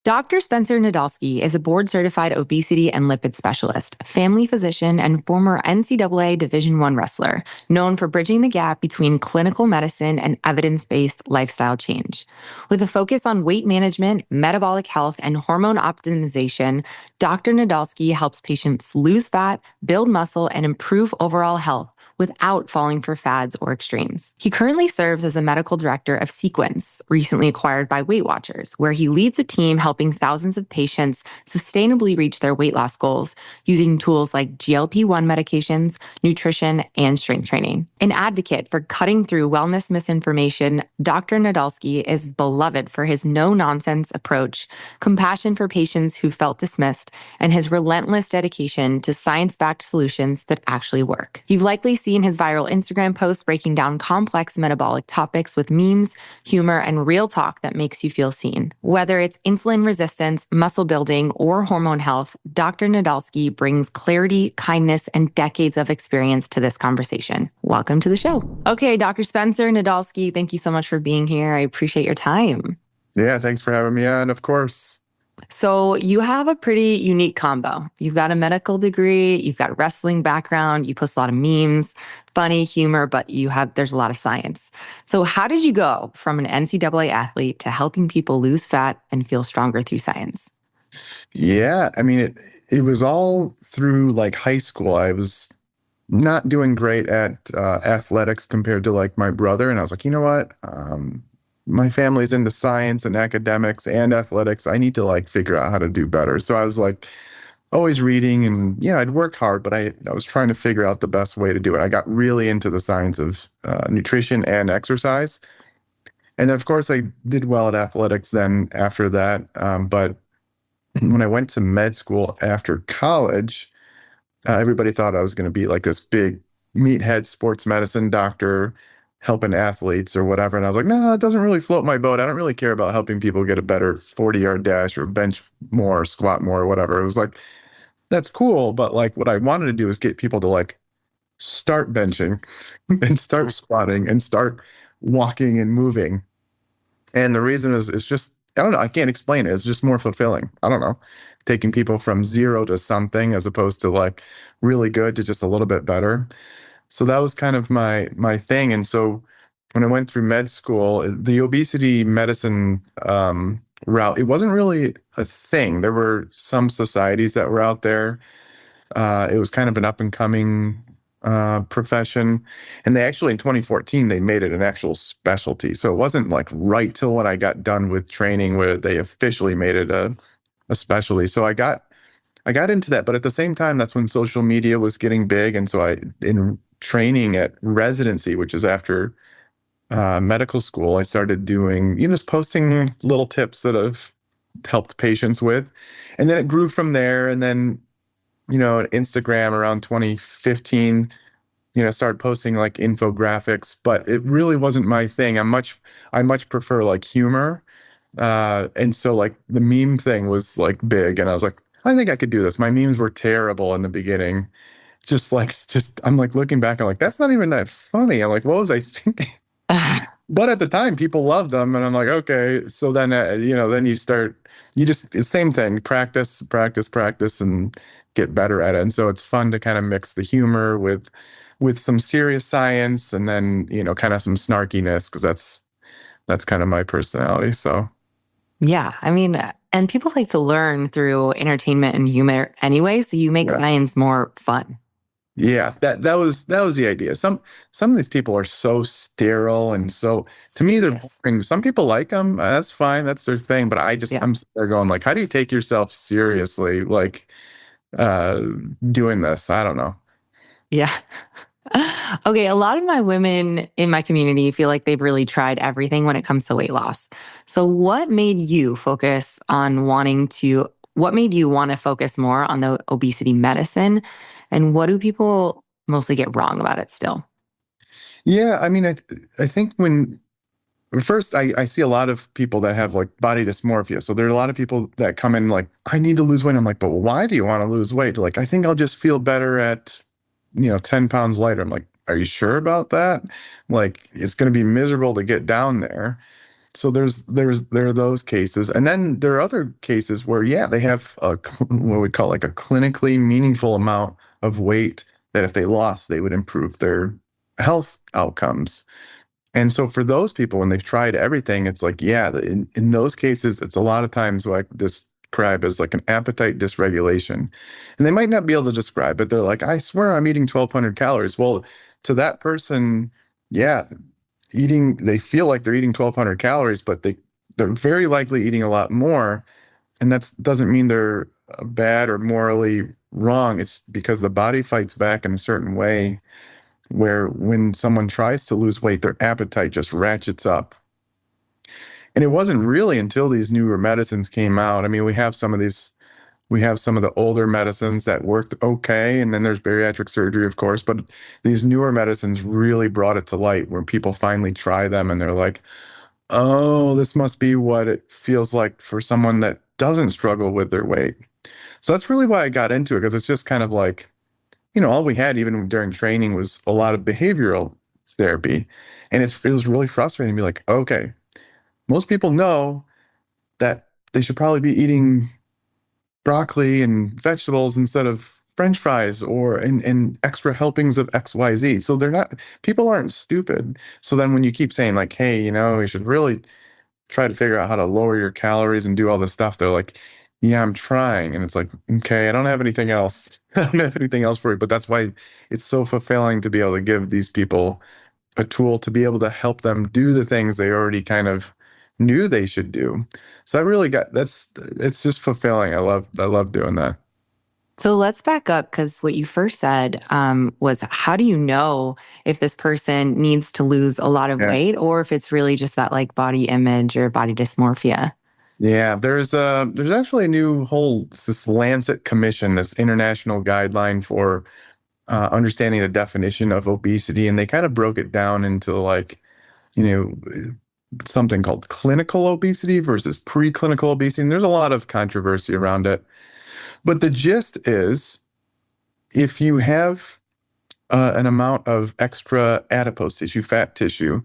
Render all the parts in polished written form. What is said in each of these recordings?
Dr. Spencer Nadolsky is a board-certified obesity and lipid specialist, family physician, and former NCAA Division I wrestler, known for bridging the gap between clinical medicine and evidence-based lifestyle change. With a focus on weight management, metabolic health, and hormone optimization, Dr. Nadolsky helps patients lose fat, build muscle, and improve overall health without falling for fads or extremes. He currently serves as the medical director of Sequence, recently acquired by Weight Watchers, where he leads a team helping thousands of patients sustainably reach their weight loss goals using tools like GLP-1 medications, nutrition, and strength training. An advocate for cutting through wellness misinformation, Dr. Nadolsky is beloved for his no-nonsense approach, compassion for patients who felt dismissed, and his relentless dedication to science-backed solutions that actually work. You've likely seen his viral Instagram posts breaking down complex metabolic topics with memes, humor, and real talk that makes you feel seen. Whether it's insulin resistance, muscle building, or hormone health, Dr. Nadolsky brings clarity, kindness, and decades of experience to this conversation. Welcome to the show. Okay, Dr. Spencer Nadolsky, thank you so much for being here. I appreciate your time. Yeah, thanks for having me on, of course. So you have a pretty unique combo. You've got a medical degree, you've got a wrestling background, you post a lot of memes, funny humor, but there's a lot of science. So how did you go from an NCAA athlete to helping people lose fat and feel stronger through science? Yeah, I mean, it was all through like high school. I was not doing great at athletics compared to like my brother. And I was like, you know what? My family's into science and academics and athletics. I need to like figure out how to do better. So I was like always reading and, I'd work hard, but I was trying to figure out the best way to do it. I got really into the science of nutrition and exercise. And then, of course, I did well at athletics then after that. But when I went to med school after college, everybody thought I was going to be like this big meathead sports medicine doctor helping athletes or whatever. And I was like, no, it doesn't really float my boat. I don't really care about helping people get a better 40-yard dash or bench more, or squat more, or whatever. It was like, that's cool. But like what I wanted to do is get people to like start benching and start squatting and start walking and moving. And the reason is it's just, I don't know, I can't explain it. It's just more fulfilling. I don't know, taking people from zero to something as opposed to like really good to just a little bit better. So that was kind of my thing. And so when I went through med school, the obesity medicine route, it wasn't really a thing. There were some societies that were out there. It was kind of an up and coming profession. And they actually, in 2014, they made it an actual specialty. So it wasn't like right till when I got done with training where they officially made it a specialty. So I got into that. But at the same time, that's when social media was getting big. And so in training at residency, which is after medical school, I started doing, just posting little tips that I've helped patients with. And then it grew from there. And then, Instagram around 2015, started posting like infographics, but it really wasn't my thing. I much prefer like humor. And so like the meme thing was like big. And I was like, I think I could do this. My memes were terrible in the beginning. I'm like looking back, I'm like, that's not even that funny. I'm like, what was I thinking? But at the time, people loved them. And I'm like, okay. So then, then it's the same thing, practice, and get better at it. And so it's fun to kind of mix the humor with some serious science and then, kind of some snarkiness, because that's kind of my personality. So. Yeah. I mean, and people like to learn through entertainment and humor anyway. So you make science more fun. Yeah, that was the idea. Some of these people are so sterile, and so to me they're boring. Some people like them. That's fine. That's their thing. But I'm there going like, how do you take yourself seriously? Like doing this? I don't know. Yeah. Okay, a lot of my women in my community feel like they've really tried everything when it comes to weight loss. So what made you want to focus more on the obesity medicine? And what do people mostly get wrong about it still? Yeah, I mean, I think first I see a lot of people that have like body dysmorphia. So there are a lot of people that come in like, I need to lose weight. I'm like, but why do you want to lose weight? Like, I think I'll just feel better at 10 pounds lighter. I'm like, are you sure about that? Like, it's going to be miserable to get down there. There are those cases, and then there are other cases where yeah, they have what we call like a clinically meaningful amount of weight that if they lost, they would improve their health outcomes. And so for those people, when they've tried everything, it's like, yeah, in those cases, it's a lot of times what I describe as like an appetite dysregulation. And they might not be able to describe it. They're like, I swear I'm eating 1,200 calories. Well, to that person, yeah, they feel like they're eating 1,200 calories, but they're very likely eating a lot more. And that doesn't mean they're bad or morally wrong. It's because the body fights back in a certain way where when someone tries to lose weight, their appetite just ratchets up. And it wasn't really until these newer medicines came out. I mean, we have some of the older medicines that worked okay, and then there's bariatric surgery, of course, but these newer medicines really brought it to light where people finally try them and they're like, oh, this must be what it feels like for someone that doesn't struggle with their weight. So that's really why I got into it, because it's just kind of like, all we had even during training was a lot of behavioral therapy. And it was really frustrating to be like, okay, most people know that they should probably be eating broccoli and vegetables instead of French fries or and extra helpings of XYZ. So people aren't stupid. So then when you keep saying like, hey, you should really try to figure out how to lower your calories and do all this stuff, they're like, yeah, I'm trying. And it's like, okay, I don't have anything else. I don't have anything else for you. But that's why it's so fulfilling to be able to give these people a tool to be able to help them do the things they already kind of knew they should do. So it's just fulfilling. I love doing that. So let's back up because what you first said was how do you know if this person needs to lose a lot of Yeah. weight or if it's really just that like body image or body dysmorphia? Yeah, there's actually a new whole this Lancet Commission, this international guideline for understanding the definition of obesity, and they kind of broke it down into like, you know, something called clinical obesity versus preclinical obesity. And there's a lot of controversy around it. But the gist is if you have an amount of extra adipose tissue, fat tissue,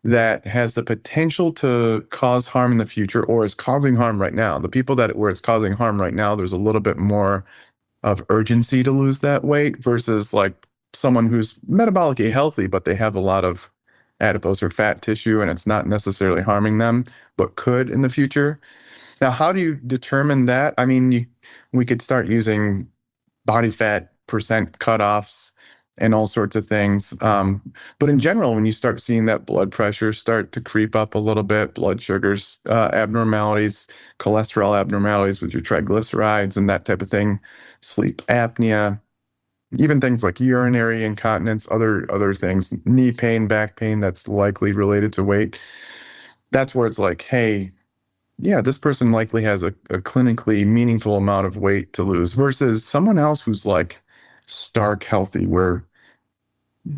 that has the potential to cause harm in the future or is causing harm right now, the people that where it's causing harm right now, there's a little bit more of urgency to lose that weight versus like someone who's metabolically healthy, but they have a lot of adipose or fat tissue and it's not necessarily harming them, but could in the future. Now, how do you determine that? I mean, we could start using body fat percent cutoffs and all sorts of things. But in general, when you start seeing that blood pressure start to creep up a little bit, blood sugars, abnormalities, cholesterol abnormalities with your triglycerides and that type of thing, sleep apnea, even things like urinary incontinence, other things, knee pain, back pain that's likely related to weight. That's where it's like, hey, yeah, this person likely has a clinically meaningful amount of weight to lose versus someone else who's like stark healthy, where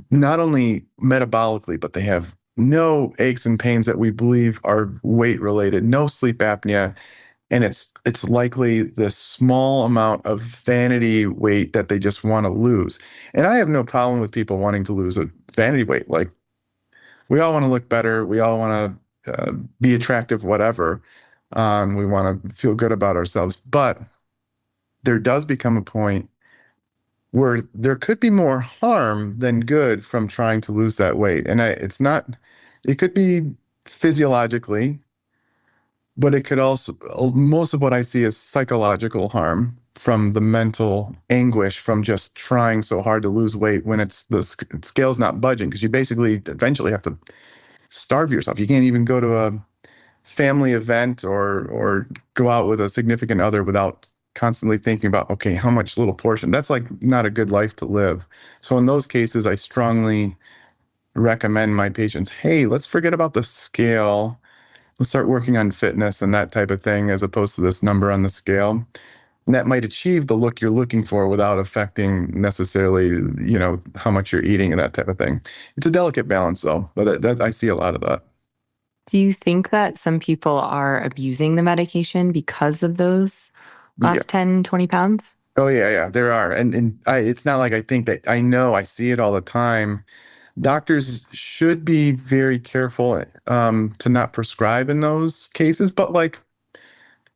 not only metabolically, but they have no aches and pains that we believe are weight related, no sleep apnea, and it's likely this small amount of vanity weight that they just want to lose. And I have no problem with people wanting to lose a vanity weight. Like we all want to look better, we all want to be attractive, whatever. We want to feel good about ourselves, but there does become a point where there could be more harm than good from trying to lose that weight. And it's not, it could be physiologically, but it could also, most of what I see is psychological harm from the mental anguish from just trying so hard to lose weight when the scale's not budging, because you basically eventually have to starve yourself. You can't even go to a family event or go out with a significant other without constantly thinking about, okay, how much little portion? That's like not a good life to live. So in those cases, I strongly recommend my patients, hey, let's forget about the scale. Let's start working on fitness and that type of thing as opposed to this number on the scale. And that might achieve the look you're looking for without affecting necessarily, how much you're eating and that type of thing. It's a delicate balance though, but I see a lot of that. Do you think that some people are abusing the medication because of those Yeah. last 10, 20 pounds? Oh yeah, yeah, there are. And it's not like I think that I know, I see it all the time. Doctors should be very careful to not prescribe in those cases. But like,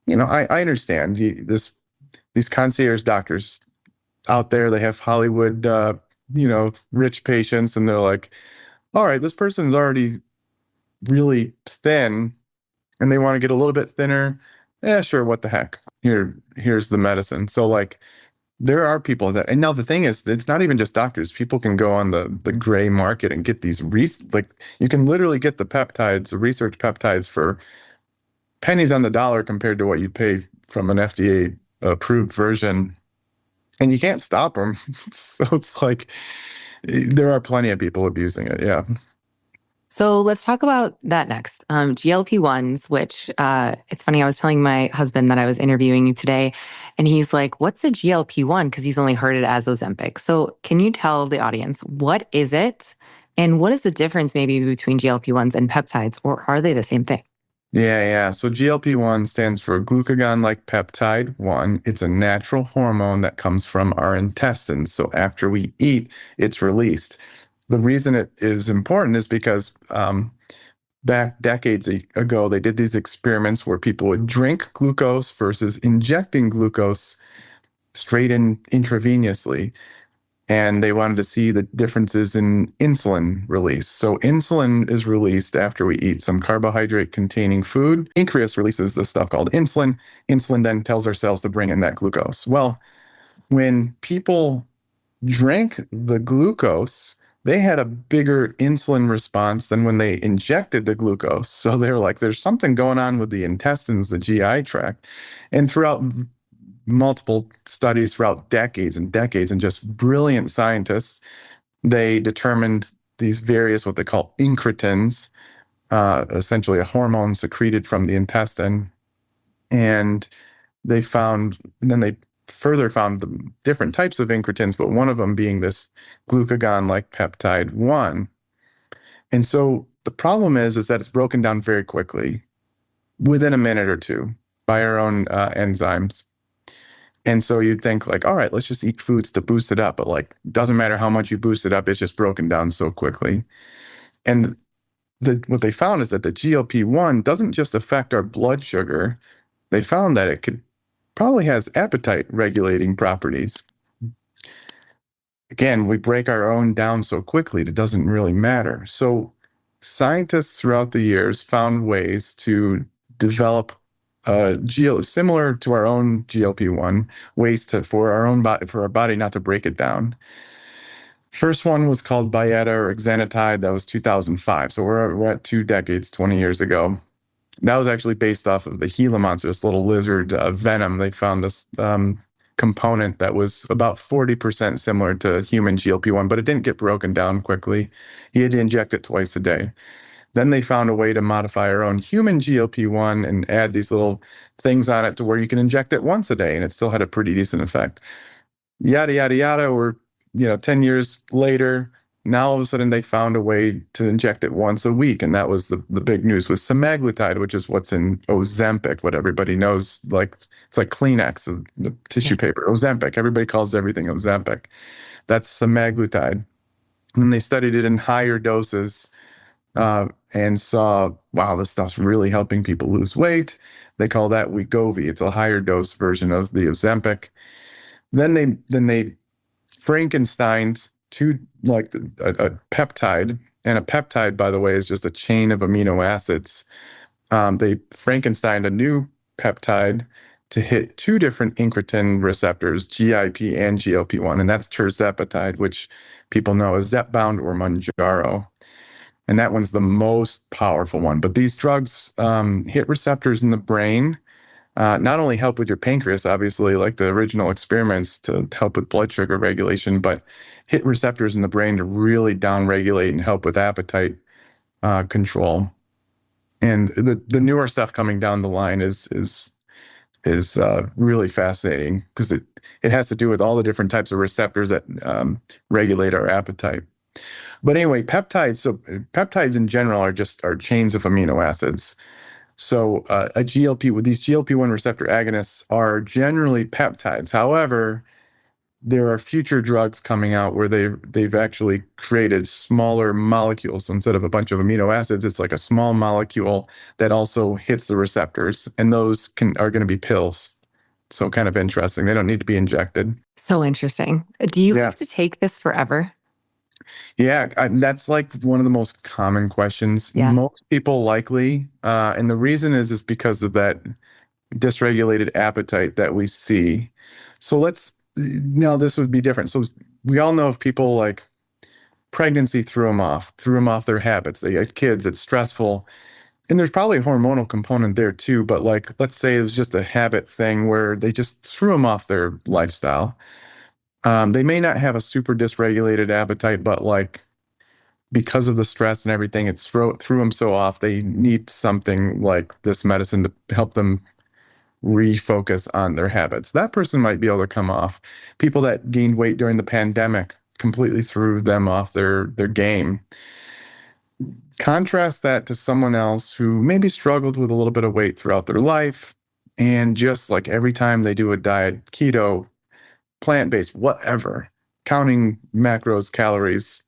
I understand these concierge doctors out there, they have Hollywood, rich patients, and they're like, all right, this person's already really thin and they want to get a little bit thinner. Yeah, sure, what the heck? Here's the medicine. So like there are people that, and now the thing is, it's not even just doctors. People can go on the gray market and get these like you can literally get the peptides, the research peptides for pennies on the dollar compared to what you pay from an FDA approved version, and you can't stop them. So it's like there are plenty of people abusing it. Yeah. So let's talk about that next. GLP-1s, which it's funny, I was telling my husband that I was interviewing you today, and he's like, what's a GLP-1? Because he's only heard it as Ozempic. So can you tell the audience, what is it? And what is the difference maybe between GLP-1s and peptides, or are they the same thing? Yeah. So GLP-1 stands for glucagon-like peptide 1. It's a natural hormone that comes from our intestines. So after we eat, it's released. The reason it is important is because back decades ago, they did these experiments where people would drink glucose versus injecting glucose straight in intravenously. And they wanted to see the differences in insulin release. So insulin is released after we eat some carbohydrate-containing food. Pancreas releases this stuff called insulin. Insulin then tells our cells to bring in that glucose. Well, when people drank the glucose, they had a bigger insulin response than when they injected the glucose. So they were like, there's something going on with the intestines, the GI tract. And throughout multiple studies throughout decades and decades, and just brilliant scientists, they determined these various what they call incretins, essentially a hormone secreted from the intestine. And then they further found the different types of incretins, but one of them being this glucagon-like peptide 1. And so the problem is that it's broken down very quickly, within a minute or two, by our own enzymes. And so you'd think like, all right, let's just eat foods to boost it up. But like, doesn't matter how much you boost it up, it's just broken down so quickly. And what they found is that the GLP-1 doesn't just affect our blood sugar. They found that it probably has appetite regulating properties. Again, we break our own down so quickly, it doesn't really matter. So scientists throughout the years found ways to develop similar to our own GLP-1, ways for our body not to break it down. First one was called Byetta or exenatide. That was 2005. So we're at 2 decades, 20 years ago. That was actually based off of the Gila monster, this little lizard venom. They found this component that was about 40% similar to human GLP-1, but it didn't get broken down quickly. You had to inject it twice a day. Then they found a way to modify our own human GLP-1 and add these little things on it to where you can inject it once a day, and it still had a pretty decent effect. Yada, yada, yada. Or 10 years later, now all of a sudden they found a way to inject it once a week. And that was the big news with semaglutide, which is what's in Ozempic, what everybody knows. Like it's like Kleenex, the tissue paper. Ozempic, everybody calls everything Ozempic. That's semaglutide. And they studied it in higher doses and saw, wow, this stuff's really helping people lose weight. They call that Wegovy. It's a higher dose version of the Ozempic. Then they Frankensteined a peptide, and a peptide, by the way, is just a chain of amino acids. They Frankensteined a new peptide to hit 2 different incretin receptors, GIP and GLP-1, and that's tirzepatide, which people know as Zepbound or Mounjaro. And that one's the most powerful one. But these drugs hit receptors in the brain, not only help with your pancreas, obviously, like the original experiments to help with blood sugar regulation, but hit receptors in the brain to really downregulate and help with appetite control. And the newer stuff coming down the line is really fascinating because it has to do with all the different types of receptors that regulate our appetite. But anyway, peptides. So peptides in general are chains of amino acids. So these GLP-1 receptor agonists are generally peptides. However, there are future drugs coming out where they've actually created smaller molecules. So instead of a bunch of amino acids, it's like a small molecule that also hits the receptors, and those are going to be pills. So kind of interesting. They don't need to be injected. So interesting. Do you Yeah. have to take this forever? Yeah, that's like one of the most common questions. Yeah. Most people likely, and the reason is because of that dysregulated appetite that we see. So now this would be different. So we all know if people like pregnancy threw them off their habits. They had kids, it's stressful. And there's probably a hormonal component there too, but like, let's say it was just a habit thing where they just threw them off their lifestyle. They may not have a super dysregulated appetite, but like because of the stress and everything, it threw them so off, they need something like this medicine to help them refocus on their habits. That person might be able to come off. People that gained weight during the pandemic completely threw them off their game. Contrast that to someone else who maybe struggled with a little bit of weight throughout their life, and just like every time they do a diet, keto, plant-based, whatever, counting macros, calories,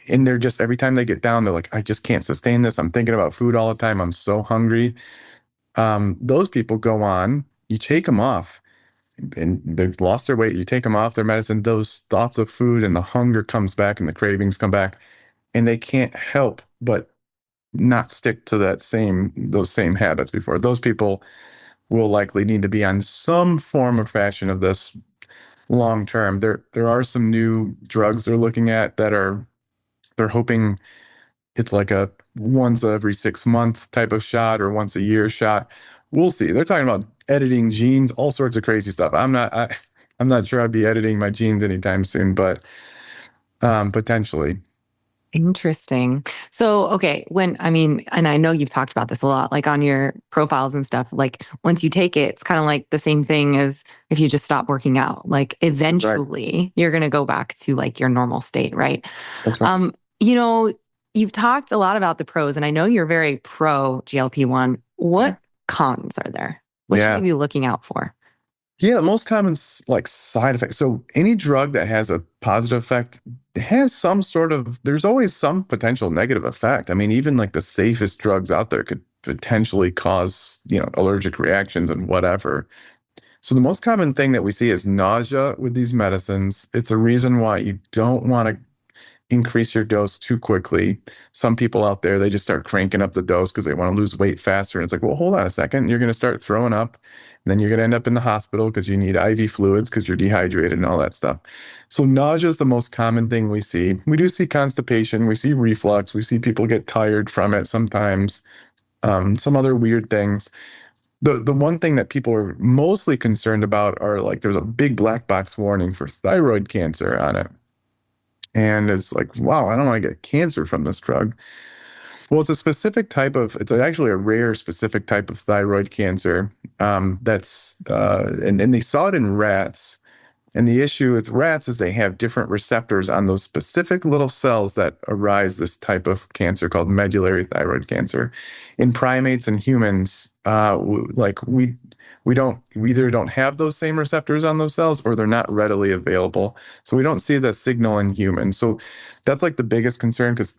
and they're just every time they get down, they're like, I just can't sustain this. I'm thinking about food all the time. I'm so hungry. Those people go on, you take them off, and they've lost their weight. You take them off their medicine, those thoughts of food and the hunger comes back and the cravings come back, and they can't help but not stick to those same habits before. Those people will likely need to be on some form or fashion of this long term. There are some new drugs they're looking at they're hoping it's like a once every 6 month type of shot or once a year shot. We'll see. They're talking about editing genes, all sorts of crazy stuff. I'm not sure I'd be editing my genes anytime soon, but potentially. Interesting. So, okay, and I know you've talked about this a lot, like on your profiles and stuff, like once you take it, it's kind of like the same thing as if you just stop working out. Like eventually you're going to go back to like your normal state, right? That's right. You know, you've talked a lot about the pros, and I know you're very pro GLP-1. What cons are there? What should you be looking out for? Yeah, the most common like side effect. So any drug that has a positive effect has there's always some potential negative effect. I mean, even like the safest drugs out there could potentially cause, allergic reactions and whatever. So the most common thing that we see is nausea with these medicines. It's a reason why you don't want to increase your dose too quickly. Some people out there, they just start cranking up the dose because they want to lose weight faster. And it's like, well, hold on a second. You're going to start throwing up. And then you're going to end up in the hospital because you need IV fluids because you're dehydrated and all that stuff. So nausea is the most common thing we see. We do see constipation. We see reflux. We see people get tired from it sometimes. Some other weird things. The one thing that people are mostly concerned about are like there's a big black box warning for thyroid cancer on it. And it's like, wow, I don't want to get cancer from this drug. Well, it's actually a rare specific type of thyroid cancer. And they saw it in rats. And the issue with rats is they have different receptors on those specific little cells that arise this type of cancer called medullary thyroid cancer. In primates and humans, we either don't have those same receptors on those cells or they're not readily available. So we don't see the signal in humans. So that's like the biggest concern because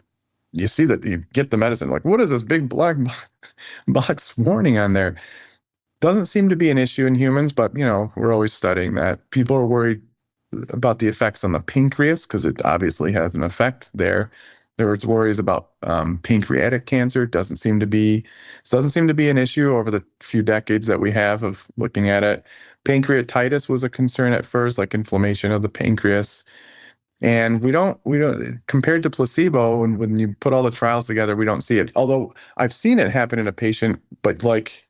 you see that you get the medicine, like, what is this big black box warning on there? Doesn't seem to be an issue in humans, but we're always studying that. People are worried about the effects on the pancreas because it obviously has an effect there. There's worries about pancreatic cancer. Doesn't seem to be an issue over the few decades that we have of looking at it. Pancreatitis was a concern at first, like inflammation of the pancreas. And we don't compared to placebo, when you put all the trials together, we don't see it. Although I've seen it happen in a patient, but like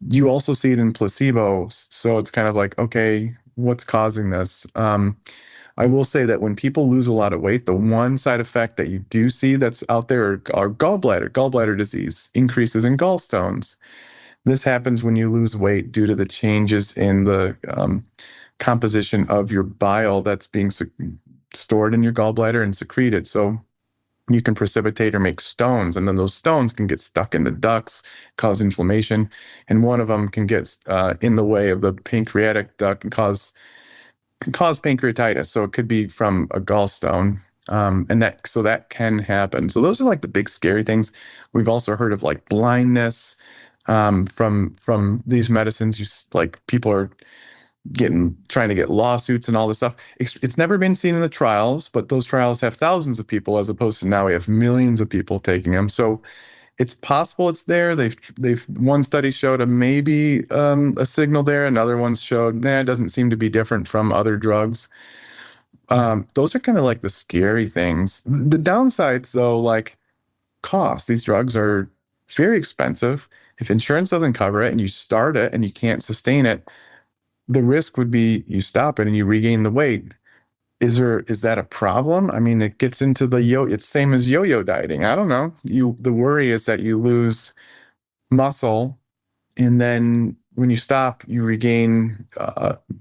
you also see it in placebo. So it's kind of like, okay, what's causing this? I will say that when people lose a lot of weight, the one side effect that you do see that's out there are gallbladder disease, increases in gallstones. This happens when you lose weight due to the changes in the composition of your bile that's being stored in your gallbladder and secreted. So you can precipitate or make stones, and then those stones can get stuck in the ducts, cause inflammation, and one of them can get in the way of the pancreatic duct and cause cause pancreatitis. So it could be from a gallstone. And that can happen. So those are like the big scary things. We've also heard of like blindness from these medicines. Like people are trying to get lawsuits and all this stuff. It's never been seen in the trials, but those trials have thousands of people as opposed to now we have millions of people taking them. So it's possible it's there. They've one study showed a signal there. Another one showed, it doesn't seem to be different from other drugs. Those are kind of like the scary things. The downsides, though, like cost. These drugs are very expensive. If insurance doesn't cover it and you start it and you can't sustain it, the risk would be you stop it and you regain the weight. Is that a problem? I mean, it gets into it's same as yo-yo dieting. I don't know. The worry is that you lose muscle and then when you stop, you regain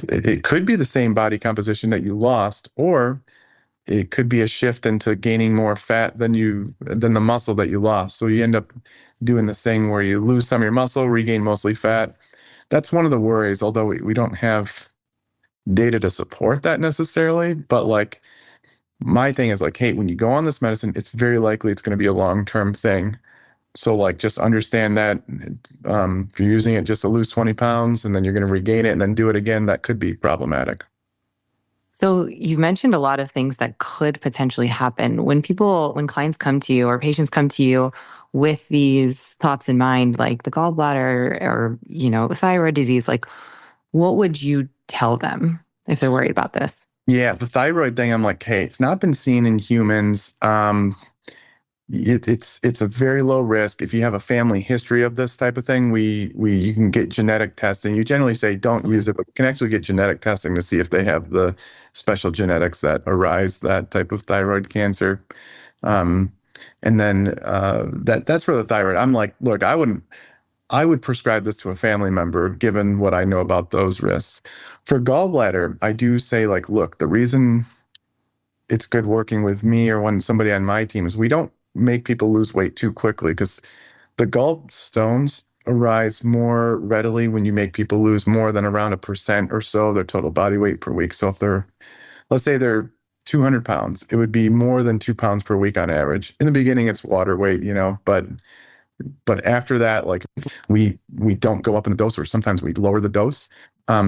it could be the same body composition that you lost, or it could be a shift into gaining more fat than the muscle that you lost. So you end up doing this thing where you lose some of your muscle, regain mostly fat. That's one of the worries, although we don't have data to support that necessarily. But like my thing is like, hey, when you go on this medicine, it's very likely it's going to be a long-term thing. So like just understand that if you're using it just to lose 20 pounds and then you're going to regain it and then do it again, that could be problematic. So you've mentioned a lot of things that could potentially happen when clients come to you or patients come to you with these thoughts in mind, like the gallbladder or, thyroid disease, like what would you tell them if they're worried about this? Yeah, the thyroid thing, I'm like, hey, it's not been seen in humans. It's a very low risk. If you have a family history of this type of thing, you can get genetic testing. You generally say don't use it, but you can actually get genetic testing to see if they have the special genetics that arise that type of thyroid cancer. And then that's for the thyroid. I'm like, look, I would prescribe this to a family member given what I know about those risks. For gallbladder, I do say like, look, the reason it's good working with me or when somebody on my team is we don't make people lose weight too quickly because the gallstones arise more readily when you make people lose more than around 1% or so of their total body weight per week. So if let's say they're 200 pounds, it would be more than 2 pounds per week on average. In the beginning, it's water weight, but after that, like we don't go up in the dose, or sometimes we lower the dose.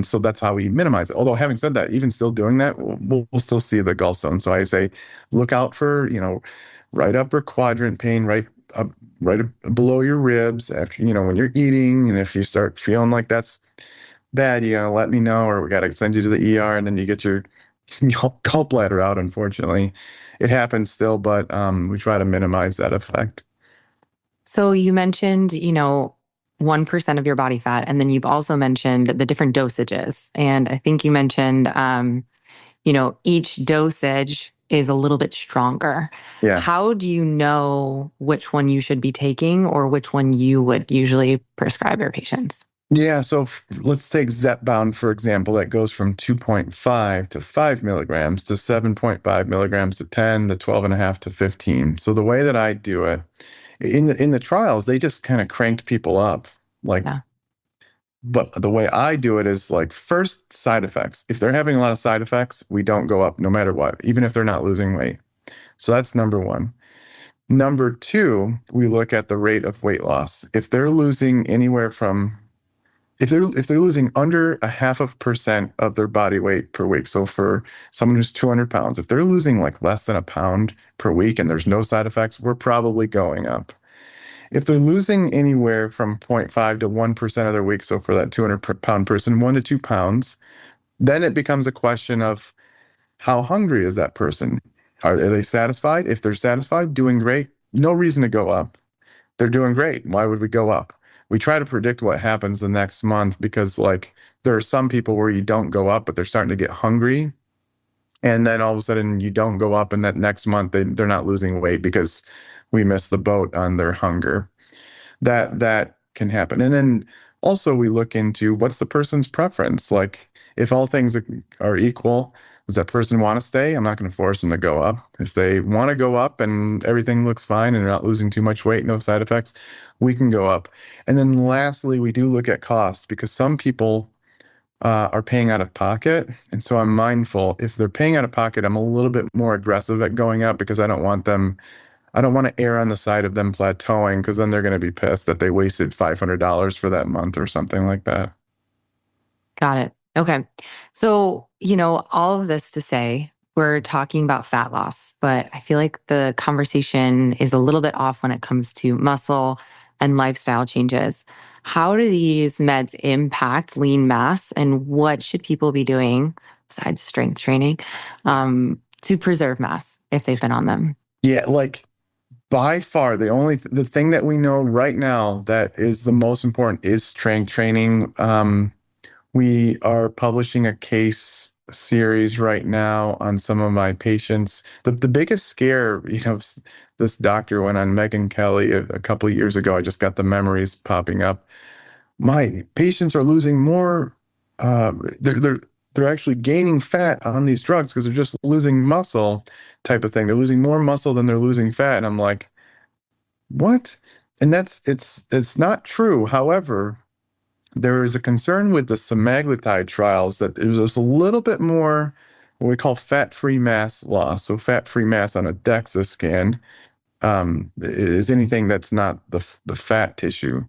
So that's how we minimize it. Although having said that, even still doing that, we'll still see the gallstone. So I say, look out for right upper quadrant pain, right below your ribs after when you're eating, and if you start feeling like that's bad, you gotta let me know, or we gotta send you to the ER, and then you get your gallbladder out. Unfortunately, it happens still, but we try to minimize that effect. So you mentioned, 1% of your body fat, and then you've also mentioned the different dosages. And I think you mentioned, each dosage is a little bit stronger. Yeah. How do you know which one you should be taking or which one you would usually prescribe your patients? Yeah, so let's take Zepbound, for example, that goes from 2.5 to 5 milligrams to 7.5 milligrams to 10 to 12 and a half to 15. So the way that I do it, in the trials, they just kind of cranked people up. Yeah. But the way I do it is like first side effects. If they're having a lot of side effects, we don't go up no matter what, even if they're not losing weight. So that's number one. Number two, we look at the rate of weight loss. If they're losing if they're losing under 0.5% of their body weight per week. So for someone who's 200 pounds, if they're losing like less than a pound per week and there's no side effects, we're probably going up. If they're losing anywhere from 0.5 to 1% of their weight, so for that 200-pound person, 1 to 2 pounds, then it becomes a question of how hungry is that person? Are they satisfied? If they're satisfied, doing great, no reason to go up. They're doing great. Why would we go up? We try to predict what happens the next month because like there are some people where you don't go up, but they're starting to get hungry. And then all of a sudden you don't go up and that next month they're not losing weight because we missed the boat on their hunger. That can happen. And then also we look into what's the person's preference. Like if all things are equal, does that person want to stay? I'm not going to force them to go up. If they want to go up and everything looks fine and they're not losing too much weight, no side effects, we can go up. And then lastly, we do look at cost because some people are paying out of pocket. And so I'm mindful. If they're paying out of pocket, I'm a little bit more aggressive at going up because I don't want to err on the side of them plateauing because then they're going to be pissed that they wasted $500 for that month or something like that. Got it. Okay. So, all of this to say, we're talking about fat loss, but I feel like the conversation is a little bit off when it comes to muscle and lifestyle changes. How do these meds impact lean mass, and what should people be doing besides strength training to preserve mass if they've been on them? Yeah, like by far the thing that we know right now that is the most important is strength training. We are publishing a case series right now on some of my patients. The biggest scare, this doctor went on Megan Kelly a couple of years ago. I just got the memories popping up. My patients are losing more. Uh, they're actually gaining fat on these drugs because they're just losing muscle, type of thing. They're losing more muscle than they're losing fat, and I'm like, what? And it's not true. However, there is a concern with the semaglutide trials that there's just a little bit more what we call fat-free mass loss. So fat-free mass on a DEXA scan is anything that's not the fat tissue.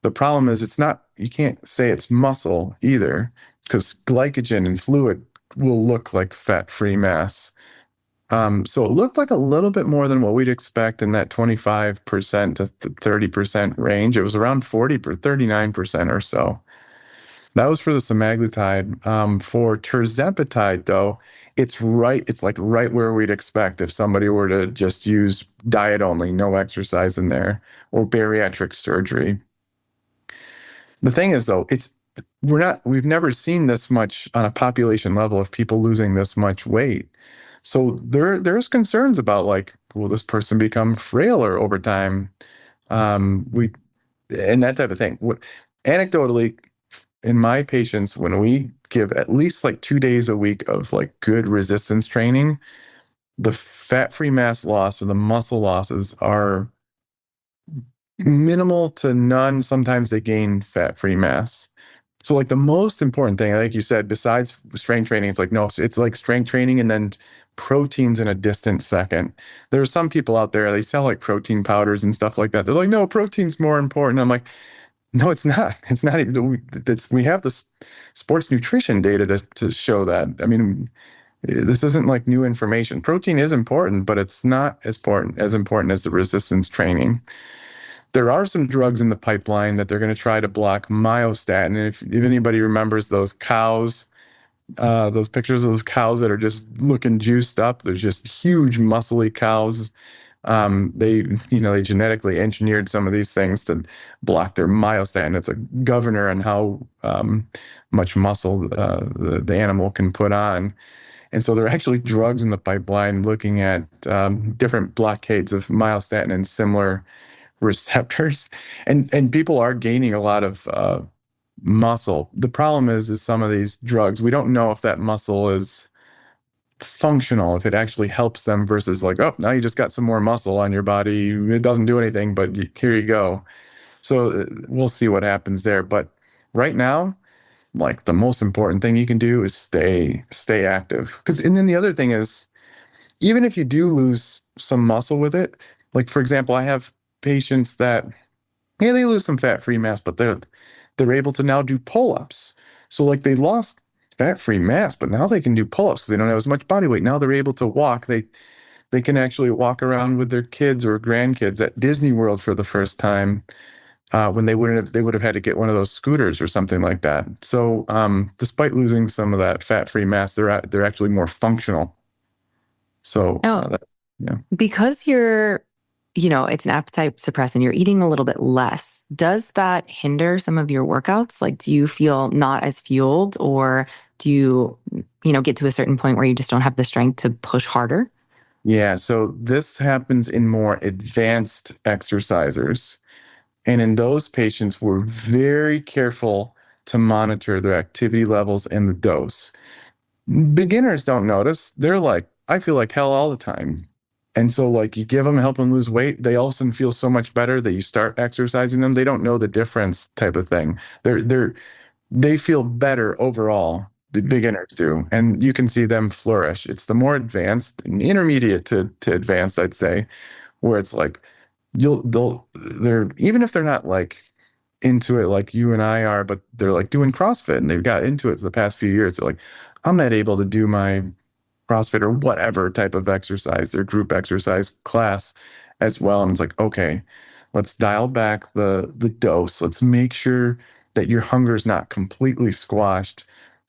The problem is it's not, you can't say it's muscle either because glycogen and fluid will look like fat-free mass. So it looked like a little bit more than what we'd expect in that 25% to 30% range. It was around 40 or 39% or so. That was for the semaglutide. For tirzepatide, though, it's like right where we'd expect if somebody were to just use diet only, no exercise in there, or bariatric surgery. The thing is, though, we've never seen this much on a population level of people losing this much weight. So there's concerns about like, will this person become frailer over time? We and that type of thing. Anecdotally, in my patients, when we give at least like 2 days a week of like good resistance training, the fat-free mass loss or the muscle losses are minimal to none. Sometimes they gain fat-free mass. So like the most important thing, like you said, besides strength training, it's like, no, it's like strength training and then proteins in a distant second. There are some people out there, they sell like protein powders and stuff like that. They're like, no, protein's more important. I'm like, no, it's not. It's not even, we have this sports nutrition data to show that. I mean, this isn't like new information. Protein is important, but it's not as important as the resistance training. There are some drugs in the pipeline that they're going to try to block myostatin. And if anybody remembers those cows, those pictures of those cows that are just looking juiced up, there's just huge muscly cows. They genetically engineered some of these things to block their myostatin. It's a governor on how much muscle the animal can put on. And so there are actually drugs in the pipeline looking at different blockades of myostatin and similar receptors, and people are gaining a lot of muscle. The problem is some of these drugs, we don't know if that muscle is functional, if it actually helps them versus like, oh, now you just got some more muscle on your body. It doesn't do anything, but here you go. So we'll see what happens there. But right now, like the most important thing you can do is stay active. And then the other thing is, even if you do lose some muscle with it, like for example, I have patients that, yeah, they lose some fat-free mass, but they're able to now do pull-ups. So like they lost fat-free mass, but now they can do pull-ups because they don't have as much body weight. Now they're able to walk. They can actually walk around with their kids or grandkids at Disney World for the first time, when they would have had to get one of those scooters or something like that. So despite losing some of that fat-free mass, they're actually more functional. So Oh, yeah. because it's an appetite suppressant, you're eating a little bit less. Does that hinder some of your workouts? Like, do you feel not as fueled, or do you get to a certain point where you just don't have the strength to push harder? Yeah, so this happens in more advanced exercisers. And in those patients, we're very careful to monitor their activity levels and the dose. Beginners don't notice. They're like, I feel like hell all the time. And so like you give them, help them lose weight, they all of a sudden feel so much better that you start exercising them. They don't know the difference type of thing. They're they feel better overall. The beginners do, and you can see them flourish. It's the more advanced, intermediate to advanced, I'd say, where it's like they're even if they're not like into it like you and I are, but they're like doing CrossFit and they've got into it for the past few years. They're like, I'm not able to do my CrossFit or whatever type of exercise, their group exercise class as well. And it's like, okay, let's dial back the dose. Let's make sure that your hunger is not completely squashed.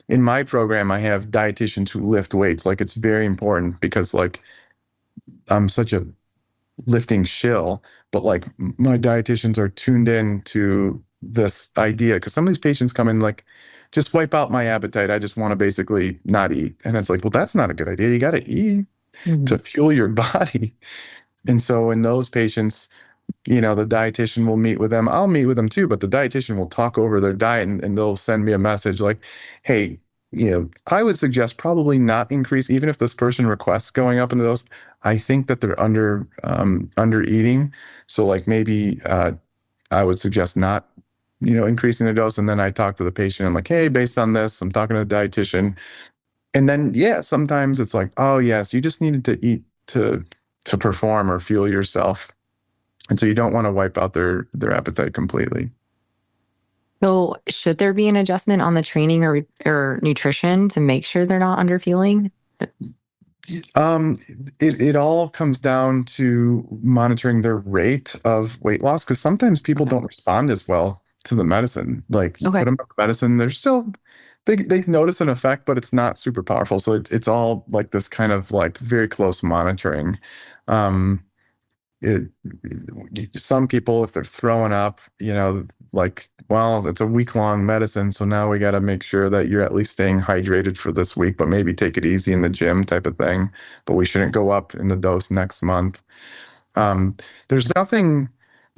In my program, I have dietitians who lift weights. Like it's very important because like I'm such a lifting shill, but like my dietitians are tuned in to this idea because some of these patients come in like, just wipe out my appetite. I just want to basically not eat. And it's like, well, that's not a good idea. You got to eat to Mhm. fuel your body. And so in those patients, the dietitian will meet with them. I'll meet with them too, but the dietitian will talk over their diet and they'll send me a message like, hey, I would suggest probably not increase, even if this person requests going up into those. I think that they're under eating. So like maybe I would suggest not, increasing the dose. And then I talk to the patient. I'm like, hey, based on this, I'm talking to the dietitian. And then yeah, sometimes it's like, oh yes, you just needed to eat to perform or fuel yourself. And so you don't want to wipe out their appetite completely. So, should there be an adjustment on the training or nutrition to make sure they're not underfueling? Um, it all comes down to monitoring their rate of weight loss because sometimes people Okay. don't respond as well to the medicine. Like you put Okay. them on medicine, they're still they notice an effect, but it's not super powerful. So it's all like this kind of like very close monitoring. Um, it some people if they're throwing up, like well it's a week-long medicine so now we got to make sure that you're at least staying hydrated for this week but maybe take it easy in the gym type of thing, but we shouldn't go up in the dose next month. um there's nothing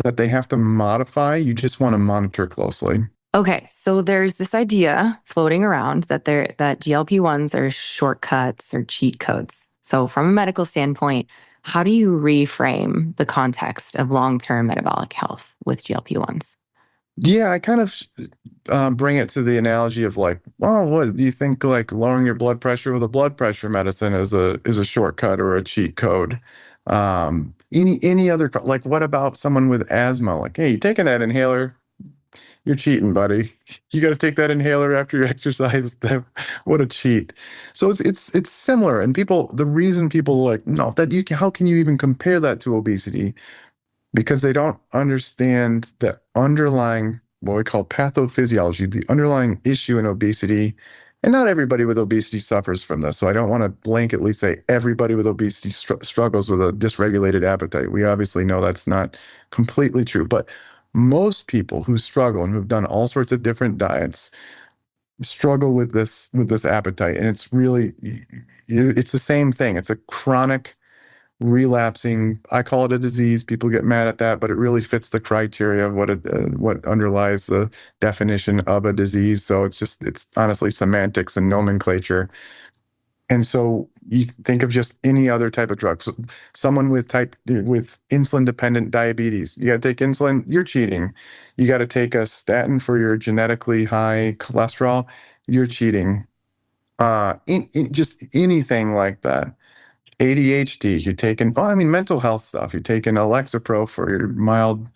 that they have to modify, you just want to monitor closely. Okay, so there's this idea floating around that GLP-1s are shortcuts or cheat codes. So from a medical standpoint, how do you reframe the context of long-term metabolic health with GLP-1s? Yeah, I kind of bring it to the analogy of like, well, what do you think? Like lowering your blood pressure with a blood pressure medicine is a shortcut or a cheat code. Any other like, what about someone with asthma? Like, hey, you taking that inhaler? You're cheating, buddy. You got to take that inhaler after you exercise. What a cheat. So it's similar, and the reason people are like, no, how can you even compare that to obesity? Because they don't understand the underlying, what we call pathophysiology, the underlying issue in obesity. And not everybody with obesity suffers from this. So I don't want to blanketly say everybody with obesity struggles with a dysregulated appetite. We obviously know that's not completely true. But most people who struggle and who've done all sorts of different diets struggle with this appetite. And it's the same thing. It's a chronic relapsing. I call it a disease. People get mad at that, but it really fits the criteria of what underlies the definition of a disease. So it's honestly semantics and nomenclature. And so you think of just any other type of drug. So someone with insulin dependent diabetes, you got to take insulin, you're cheating. You got to take a statin for your genetically high cholesterol, you're cheating. Just anything like that. ADHD, you're taking, oh, I mean, mental health stuff. You're taking Alexapro for your mild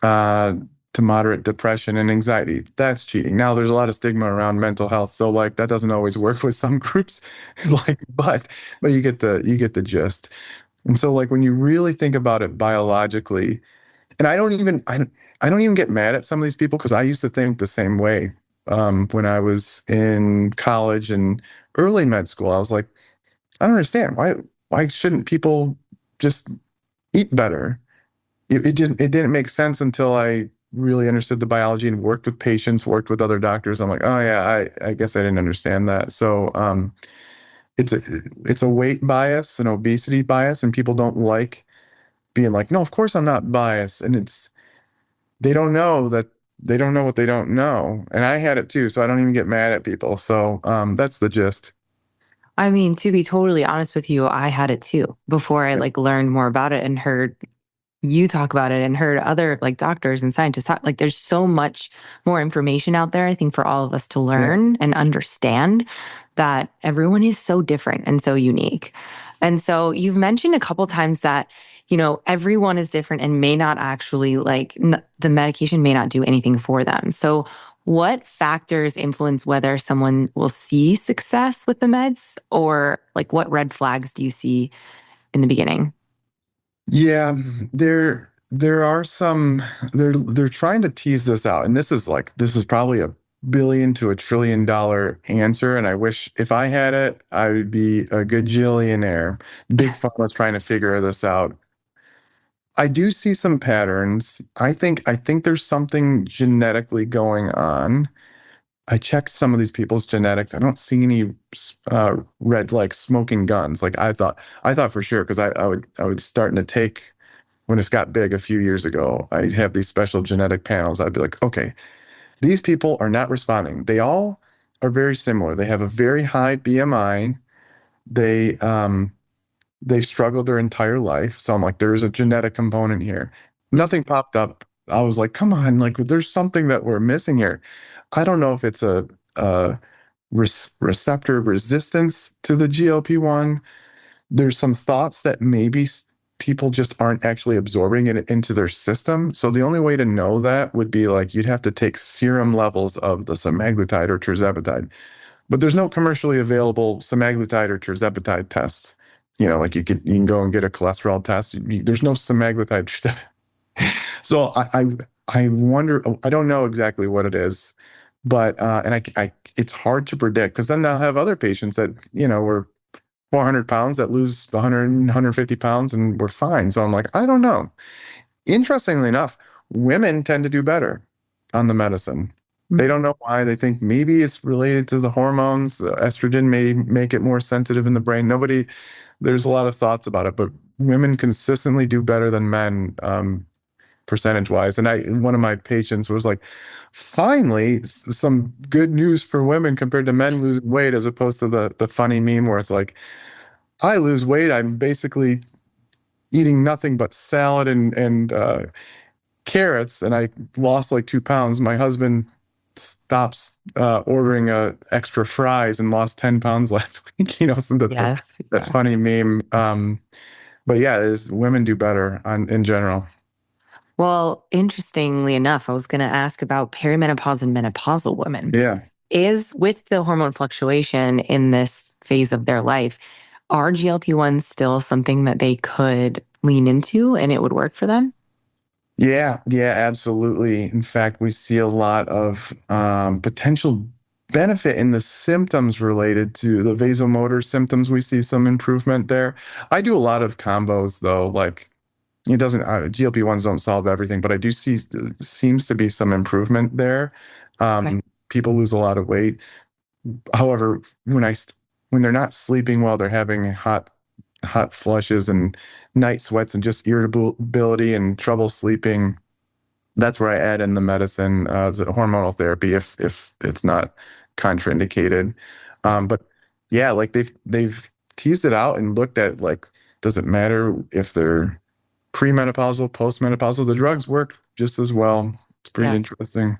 uh, to moderate depression and anxiety. That's cheating. Now, there's a lot of stigma around mental health, so like that doesn't always work with some groups. Like, but you get the gist. And so, like when you really think about it biologically, and I don't even get mad at some of these people because I used to think the same way when I was in college and early med school. I was like, I don't understand why shouldn't people just eat better? It didn't make sense until I really understood the biology and worked with patients, worked with other doctors. I'm like, oh yeah, I guess I didn't understand that. So it's a weight bias, an obesity bias, and people don't like being like, no, of course I'm not biased. And they don't know that they don't know what they don't know. And I had it too, so I don't even get mad at people. So that's the gist. I mean, to be totally honest with you, I had it too before I Yep. like learned more about it and heard you talk about it and heard other like doctors and scientists talk, like there's so much more information out there, I think, for all of us to Yeah. learn and understand that everyone is so different and so unique. And so you've mentioned a couple times that, everyone is different and may not actually like the medication may not do anything for them. So what factors influence whether someone will see success with the meds, or like what red flags do you see in the beginning? Yeah, there are some they're trying to tease this out. And this is probably a billion to a trillion dollar answer. And I wish if I had it, I would be a gajillionaire. Big Pharma's trying to figure this out. I do see some patterns. I think there's something genetically going on. I checked some of these people's genetics. I don't see any red like smoking guns. Like I thought for sure because I was starting to take when this got big a few years ago. I'd have these special genetic panels. I'd be like, okay, these people are not responding. They all are very similar. They have a very high BMI. They they've struggled their entire life. So I'm like, there's a genetic component here. Nothing popped up. I was like, come on, like there's something that we're missing here. I don't know if it's a receptor resistance to the GLP-1. There's some thoughts that maybe people just aren't actually absorbing it into their system. So the only way to know that would be like you'd have to take serum levels of the semaglutide or tirzepatide. But there's no commercially available semaglutide or tirzepatide tests. Like you can go and get a cholesterol test. There's no semaglutide. So I wonder. I don't know exactly what it is, but and it's hard to predict because then they'll have other patients that were 400 pounds that lose 100, 150 pounds and we're fine. So I'm like, I don't know. Interestingly enough, women tend to do better on the medicine. They don't know why. They think maybe it's related to the hormones. The estrogen may make it more sensitive in the brain. There's a lot of thoughts about it, but women consistently do better than men, percentage wise. And one of my patients was like, finally, some good news for women compared to men losing weight, as opposed to the funny meme where it's like, I lose weight. I'm basically eating nothing but salad and carrots, and I lost like 2 pounds. My husband stops ordering extra fries and lost 10 pounds last week. So Yes. that Yeah. funny meme. But yeah, women do better in general. Well, interestingly enough, I was going to ask about perimenopause and menopausal women. Yeah. Is with the hormone fluctuation in this phase of their life, are GLP-1s still something that they could lean into and it would work for them? Yeah, yeah, absolutely. In fact, we see a lot of potential benefit in the symptoms related to the vasomotor symptoms. We see some improvement there. I do a lot of combos though, like it doesn't, GLP-1s don't solve everything, but I do see seems to be some improvement there. Okay. People lose a lot of weight. However, when they're not sleeping well, they're having hot flushes and night sweats and just irritability and trouble sleeping. That's where I add in the medicine, the hormonal therapy if it's not contraindicated. But yeah, like they've teased it out and looked at like, does it matter if they're premenopausal, postmenopausal? The drugs work just as well. It's pretty Yeah. interesting.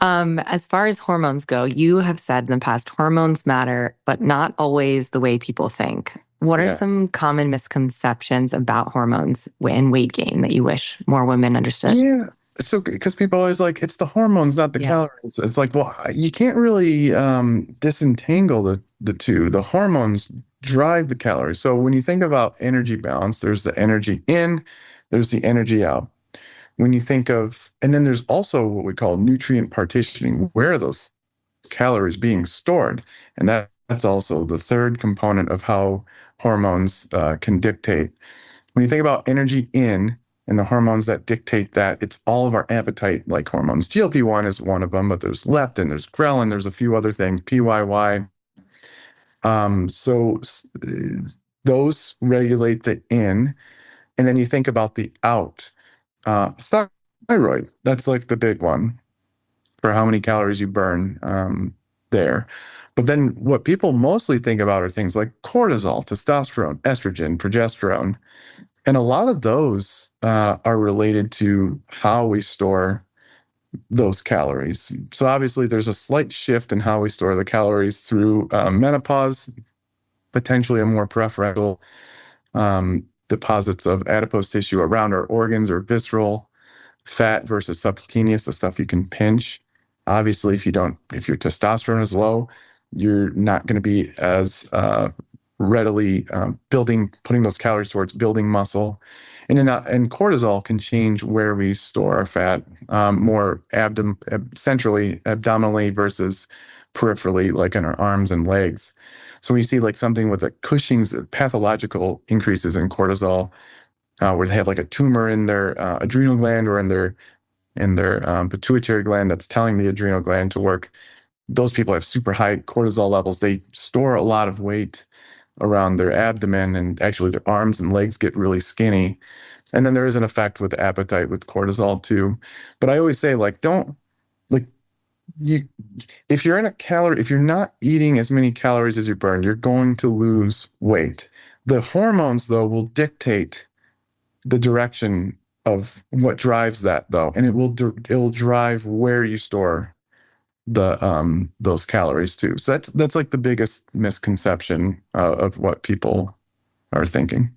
As far as hormones go, you have said in the past, hormones matter, but not always the way people think. What are Yeah. some common misconceptions about hormones and weight gain that you wish more women understood? Yeah. So, because people always like, it's the hormones, not the Yeah. calories. It's like, well, you can't really disentangle the two. The hormones drive the calories. So when you think about energy balance, there's the energy in, there's the energy out. When you think of, and then there's also what we call nutrient partitioning. Where are those calories being stored? And that's also the third component of how hormones can dictate. When you think about energy in and the hormones that dictate that, it's all of our appetite like hormones. GLP-1 is one of them, but there's leptin, there's ghrelin, there's a few other things, PYY. So those regulate the in. And then you think about the out. Thyroid, that's like the big one for how many calories you burn there. But then what people mostly think about are things like cortisol, testosterone, estrogen, progesterone. And a lot of those are related to how we store those calories. So obviously, there's a slight shift in how we store the calories through menopause, potentially a more preferential deposits of adipose tissue around our organs or visceral fat versus subcutaneous, the stuff you can pinch. Obviously, if your testosterone is low, you're not going to be as readily putting those calories towards building muscle. And cortisol can change where we store our fat, more centrally, abdominally versus peripherally, like in our arms and legs. So we see like something with the Cushing's pathological increases in cortisol, where they have like a tumor in their adrenal gland or in their pituitary gland that's telling the adrenal gland to work. Those people have super high cortisol levels. They store a lot of weight around their abdomen, and actually their arms and legs get really skinny. And then there is an effect with appetite with cortisol too. But I always say, like, don't like you if you're not eating as many calories as you burn, you're going to lose weight. The hormones, though, will dictate the direction of what drives that, though, and it will drive where you store the those calories too. So that's like the biggest misconception of what people are thinking.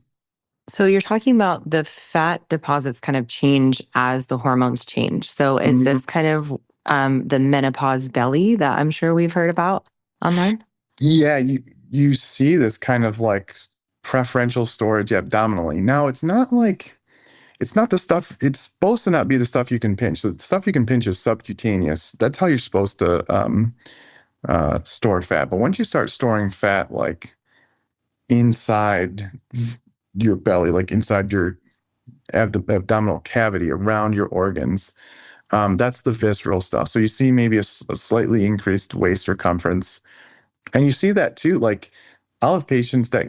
So you're talking about the fat deposits kind of change as the hormones change. So is Mhm. this kind of the menopause belly that I'm sure we've heard about online? Yeah, you see this kind of like preferential storage abdominally. Now it's not the stuff. It's supposed to not be the stuff you can pinch. The stuff you can pinch is subcutaneous. That's how you're supposed to store fat. But once you start storing fat like inside your belly, like inside your abdominal cavity around your organs, that's the visceral stuff. So you see maybe a slightly increased waist circumference, and you see that too. Like I'll have patients that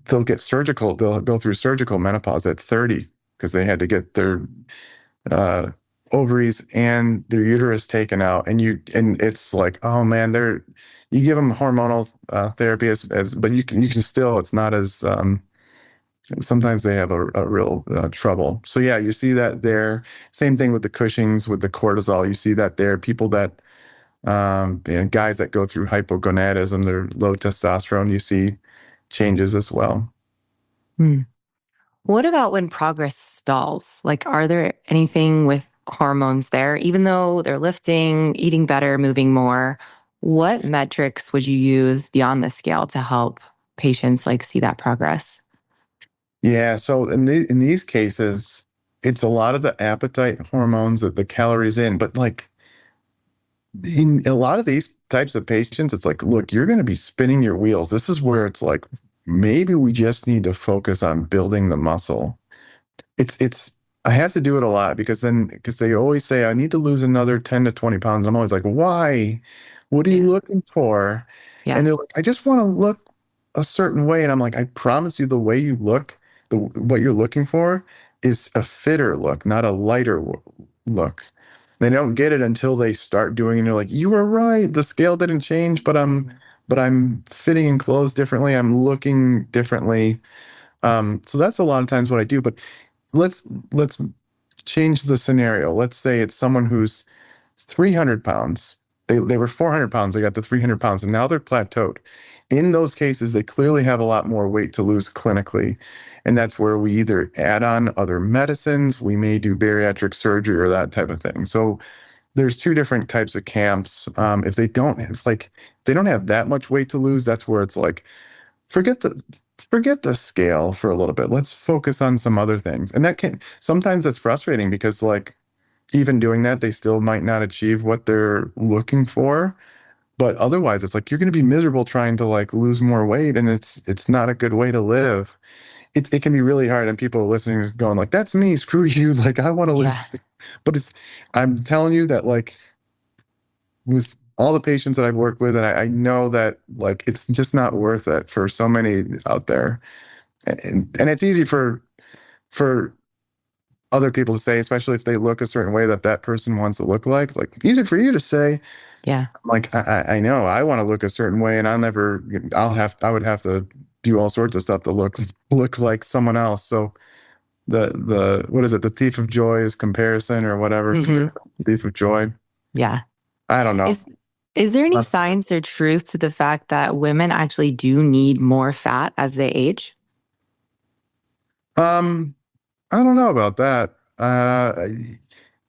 they'll get surgical. They'll go through surgical menopause at 30 because they had to get their uh, ovaries and their uterus taken out, and it's like, oh man, you give them hormonal therapy but you can still, it's not as sometimes they have a real trouble. So yeah, you see that there. Same thing with the Cushing's, with the cortisol. You see that there. People that and guys that go through hypogonadism, they're low testosterone. You see changes as well. Hmm. What about when progress stalls? Like, are there anything with hormones there, even though they're lifting, eating better, moving more? What metrics would you use beyond the scale to help patients like see that progress? Yeah, so in these cases, it's a lot of the appetite hormones that the calories in, but like in a lot of these types of patients, it's like, look, you're going to be spinning your wheels. This is where it's like, maybe we just need to focus on building the muscle. It's I have to do it a lot because they always say I need to lose another 10 to 20 pounds. I'm always like, why? What are Yeah. you looking for? Yeah. And they're like, I just want to look a certain way. And I'm like, I promise you the way you look, what you're looking for is a fitter look, not a lighter look. They don't get it until they start doing it. And you're like, you were right. The scale didn't change, but I'm fitting in clothes differently. I'm looking differently. So that's a lot of times what I do. But let's let's change the scenario. Let's say it's someone who's 300 pounds. They were 400 pounds. They got the 300 pounds, and now they're plateaued. In those cases, they clearly have a lot more weight to lose clinically. And that's where we either add on other medicines, we may do bariatric surgery or that type of thing. So there's two different types of camps. If they don't, it's like they don't have that much weight to lose, that's where it's like, forget the forget the scale for a little bit. Let's focus on some other things. And that can sometimes that's frustrating because like even doing that, they still might not achieve what they're looking for. But otherwise, it's like you're going to be miserable trying to like lose more weight, and it's not a good way to live. It can be really hard, and people listening is going like, "That's me, screw you." Like I want to lose, Yeah. but I'm telling you that like with all the patients that I've worked with, and I know that like it's just not worth it for so many out there, and it's easy for other people to say, especially if they look a certain way that that person wants to look like. It's like easy for you to say, Yeah. like I know I want to look a certain way, and I would have to. do all sorts of stuff to look like someone else. So the what is it? The thief of joy is comparison or whatever. Hmm. Thief of joy. Yeah. I don't know. Is is there any Uh, science or truth to the fact that women actually do need more fat as they age? Um, I don't know about that.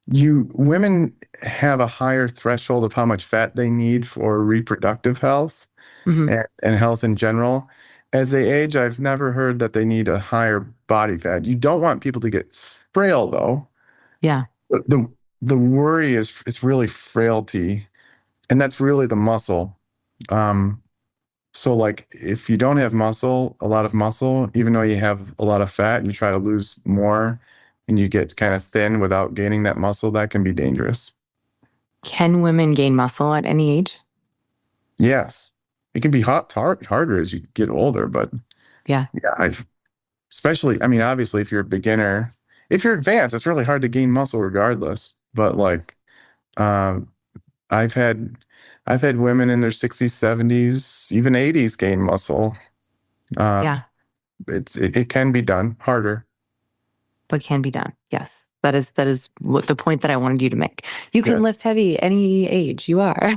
You women have a higher threshold of how much fat they need for reproductive health Hmm. and health in general. As they age, I've never heard that they need a higher body fat. You don't want people to get frail though. Yeah. The worry is really frailty, and that's really the muscle. Um, so like if you don't have muscle, a lot of muscle, even though you have a lot of fat, and you try to lose more and you get kind of thin without gaining that muscle, that can be dangerous. Can women gain muscle at any age? Yes. It can be harder as you get older, but Yeah. yeah, especially, I mean, obviously if you're a beginner, if you're advanced, it's really hard to gain muscle regardless. But like, um, I've had I've had women in their 60s, 70s, even 80s gain muscle. Uh, Yeah. it can be done harder. But can be done. Yes. That is what the point that I wanted you to make. You Yeah. can lift heavy any age you are.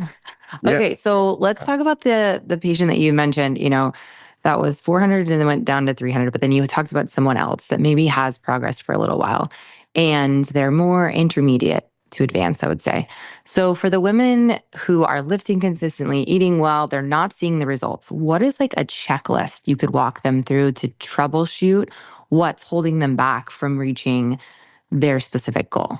Yeah. Okay, so let's talk about the patient that you mentioned, that was 400 and then went down to 300, but then you talked about someone else that maybe has progressed for a little while and they're more intermediate to advanced, I would say. So for the women who are lifting consistently, eating well, they're not seeing the results. What is like a checklist you could walk them through to troubleshoot what's holding them back from reaching their specific goal?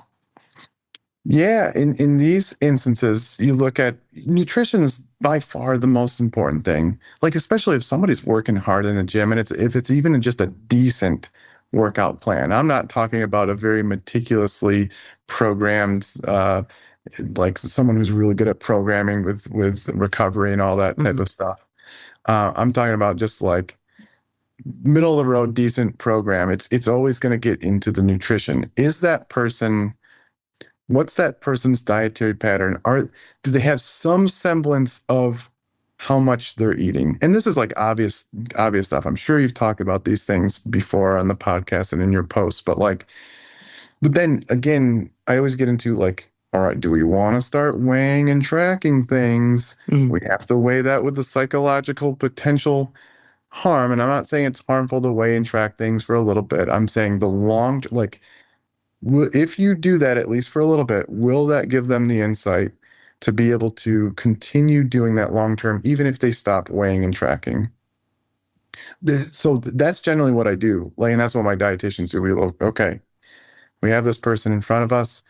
Yeah, in these instances, you look at nutrition is by far the most important thing. Like especially if somebody's working hard in the gym and if it's even just a decent workout plan. I'm not talking about a very meticulously programmed like someone who's really good at programming with recovery and all that type Mhm. of stuff. I'm talking about just like middle of the road decent program. It's always going to get into the nutrition. Is that person What's that person's dietary pattern? Do they have some semblance of how much they're eating? And this is like obvious stuff. I'm sure you've talked about these things before on the podcast and in your posts, but then again, I always get into like, all right, do we want to start weighing and tracking things? Mhm. We have to weigh that with the psychological potential harm. And I'm not saying it's harmful to weigh and track things for a little bit. I'm saying the like if you do that, at least for a little bit, will that give them the insight to be able to continue doing that long term, even if they stop weighing and tracking? So that's generally what I do. Like, and that's what my dietitians do. We look, okay, we have this person in front of us.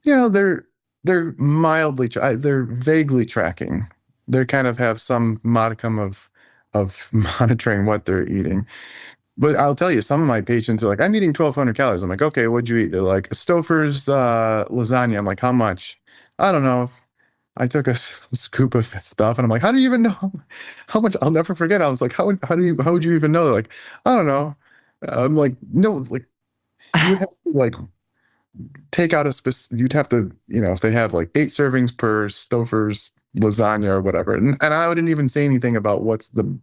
You know, they're they're vaguely tracking. They kind of have some modicum of monitoring what they're eating. But I'll tell you, some of my patients are like, I'm eating 1,200 calories. I'm like, okay, what'd you eat? They're like, Stouffer's lasagna. I'm like, how much? I don't know. I took a scoop of stuff, and I'm like, how do you even know how much? I'll never forget. I was like, how would you even know? They're like, I don't know. I'm like, no, like you would have to like take out a specific. You'd have to, if they have like 8 servings per Stouffer's lasagna or whatever, and I wouldn't even say anything about what's the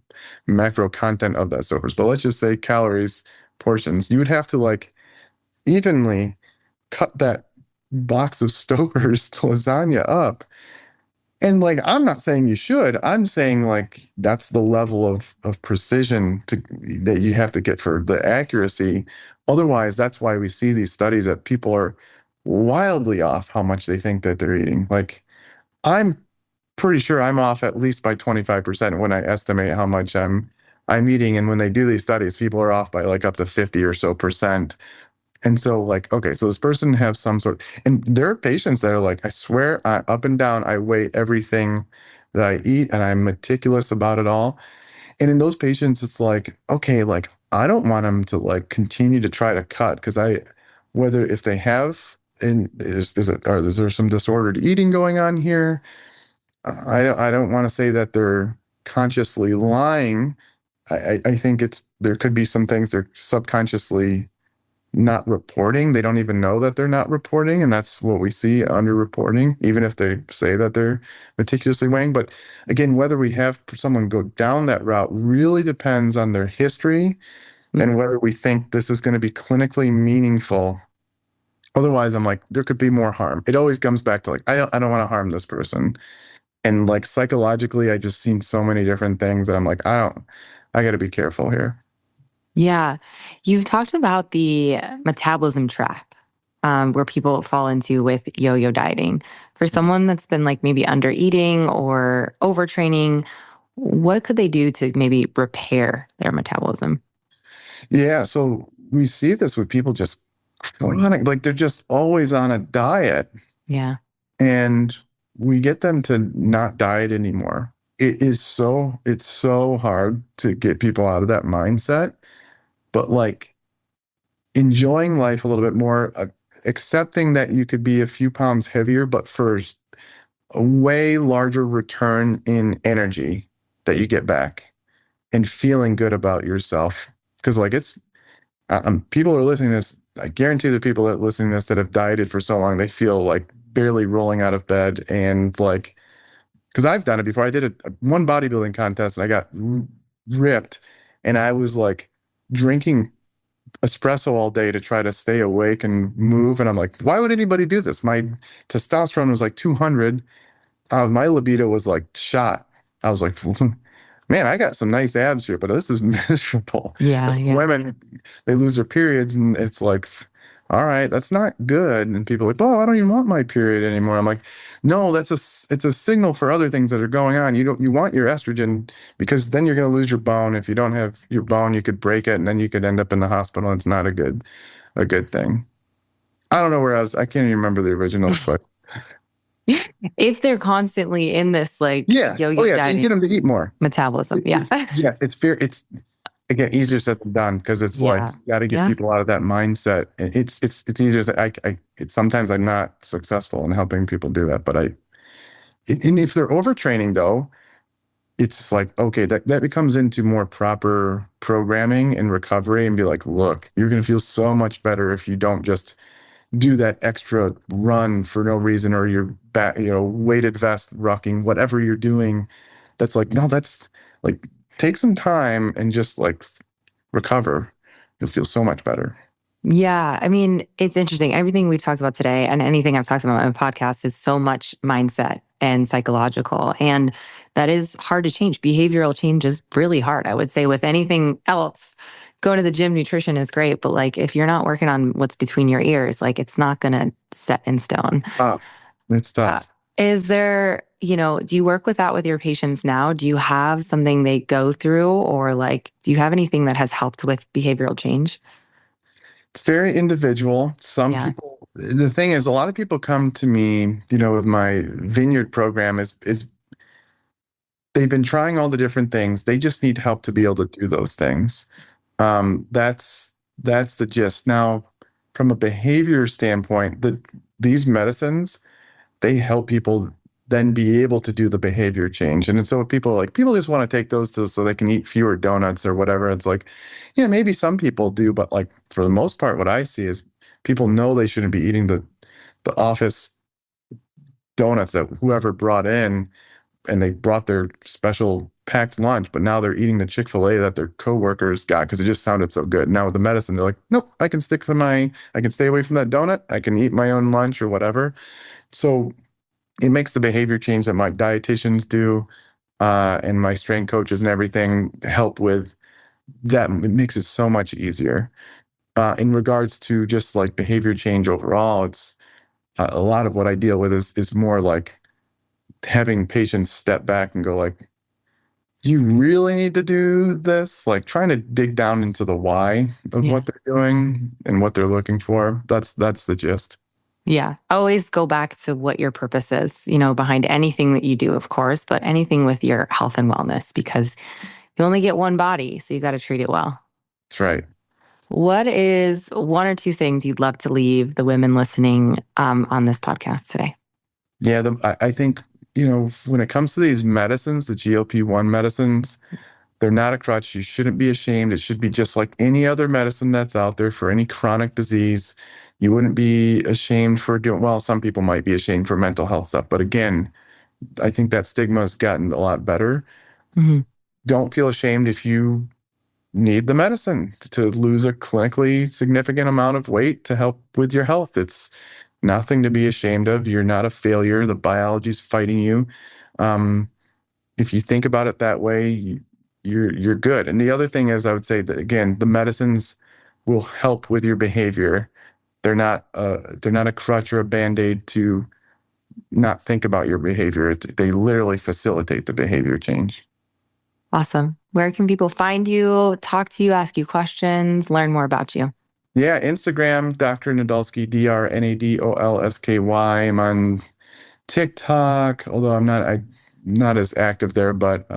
macro content of that Stouffer's, but let's just say calories, portions. You would have to like evenly cut that box of Stouffer's lasagna up. And like, I'm not saying you should. I'm saying like that's the level of precision that you have to get for the accuracy. Otherwise, that's why we see these studies that people are wildly off how much they think that they're eating. Like, I'm pretty sure I'm off at least by 25% when I estimate how much I'm eating. And when they do these studies, people are off by like up to 50 or so percent. And so like, okay, so this person has some sort, and there are patients that are like, I swear, up and down, I weigh everything that I eat and I'm meticulous about it all. And in those patients, it's like, okay, like I don't want them to like continue to try to cut because whether if they have, and is there some disordered eating going on here? I don't want to say that they're consciously lying. I think there could be some things they're subconsciously not reporting. They don't even know that they're not reporting. And that's what we see, underreporting, even if they say that they're meticulously weighing. But again, whether we have someone go down that route really depends on their history and whether we think this is going to be clinically meaningful. Otherwise, I'm like, there could be more harm. It always comes back to like, I don't want to harm this person. And like psychologically, I just seen so many different things that I'm like, I got to be careful here. Yeah. You've talked about the metabolism trap, where people fall into with yo-yo dieting. For someone that's been like maybe under eating or overtraining, what could they do to maybe repair their metabolism? Yeah. So we see this with people just chronic, like they're just always on a diet Yeah. and we get them to not diet anymore. It's so hard to get people out of that mindset, but like enjoying life a little bit more, accepting that you could be a few pounds heavier, but for a way larger return in energy that you get back and feeling good about yourself. Because like people are listening to this. I guarantee the people that listening to this that have dieted for so long, they feel like barely rolling out of bed and like, because I've done it before. I did one bodybuilding contest and I got ripped, and I was like drinking espresso all day to try to stay awake and move. And I'm like, why would anybody do this? My testosterone was like 200. My libido was like shot. I was like, man, I got some nice abs here, but this is miserable. Yeah. Yeah. Women, they lose their periods, and it's like, all right, that's not good. And people are like, oh, I don't even want my period anymore. I'm like, no, it's a signal for other things that are going on. You want your estrogen because then you're going to lose your bone. If you don't have your bone, you could break it, and then you could end up in the hospital. It's not a good thing. I don't know where I can't even remember the originals, but If they're constantly in this like yeah. yo-yo Oh yeah. So you dieting get them to eat more. metabolism. Yeah. Yeah. It's fair. It's again easier said than done because it's like Yeah. you got to get Yeah. people out of that mindset. And it's easier said. It's sometimes I'm not successful in helping people do that, but and if they're overtraining though, it's like okay, that becomes into more proper programming and recovery, and be like, look, you're gonna feel so much better if you don't just do that extra run for no reason, or you're back, weighted vest rucking, whatever you're doing. That's like, no, that's like, take some time and just like recover. You'll feel so much better. Yeah. I mean, it's interesting. Everything we've talked about today and anything I've talked about on my podcast is so much mindset and psychological. And that is hard to change. Behavioral change is really hard. I would say with anything else, going to the gym, nutrition is great. But like if you're not working on what's between your ears, like it's not going to set in stone. It's Uh, tough. is there, do you work with that with your patients now? Do you have something they go through or like, do you have anything that has helped with behavioral change? It's very individual. Some Yeah. people, the thing is, a lot of people come to me, with my vineyard program is they've been trying all the different things. They just need help to be able to do those things. That's the gist. Now, from a behavior standpoint, these medicines, they help people then be able to do the behavior change. And so people are like, people just want to take those so they can eat fewer donuts or whatever. It's like, yeah, maybe some people do, but like for the most part, what I see is people know they shouldn't be eating the office donuts that whoever brought in, and they brought their special packed lunch, but now they're eating the Chick-fil-A that their coworkers got because it just sounded so good. Now with the medicine, they're like, nope, I can stay away from that donut. I can eat my own lunch or whatever. So it makes the behavior change that my dietitians do, and my strength coaches and everything help with that. It makes it so much easier. In regards to just like behavior change overall, it's a lot of what I deal with is more like having patients step back and go like, do you really need to do this? Like trying to dig down into the why of Yeah. what they're doing and what they're looking for. That's the gist. Yeah. Always go back to what your purpose is, behind anything that you do, of course, but anything with your health and wellness, because you only get one body, so you got to treat it well. That's right. What is one or two things you'd love to leave the women listening on this podcast today? Yeah, I think, when it comes to these medicines, the GLP-1 medicines, They're not a crutch. You shouldn't be ashamed. It should be just like any other medicine that's out there for any chronic disease. You wouldn't be ashamed for doing, well, some people might be ashamed for mental health stuff. But again, I think that stigma has gotten a lot better. Mhm. Don't feel ashamed if you need the medicine to lose a clinically significant amount of weight to help with your health. It's nothing to be ashamed of. You're not a failure. The biology's fighting you. Um, if you think about it that way, you're good. And the other thing is, I would say that again, the medicines will help with your behavior. They're not a crutch or a band-aid to not think about your behavior. They literally facilitate the behavior change. Awesome. Where can people find you, talk to you, ask you questions, learn more about you? Yeah, Instagram, Dr. Nadolsky, DrNadolsky. I'm on TikTok, although I'm not as active there, but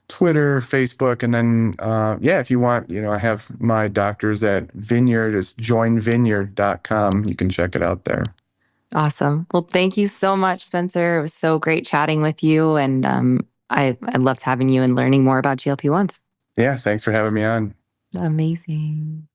Twitter, Facebook, and then yeah, if you want, I have my doctors at Vineyard, it's joinvineyard.com. You can check it out there. Awesome. Well, thank you so much, Spencer. It was so great chatting with you. And I loved having you and learning more about GLP-1s. Yeah, thanks for having me on. Amazing.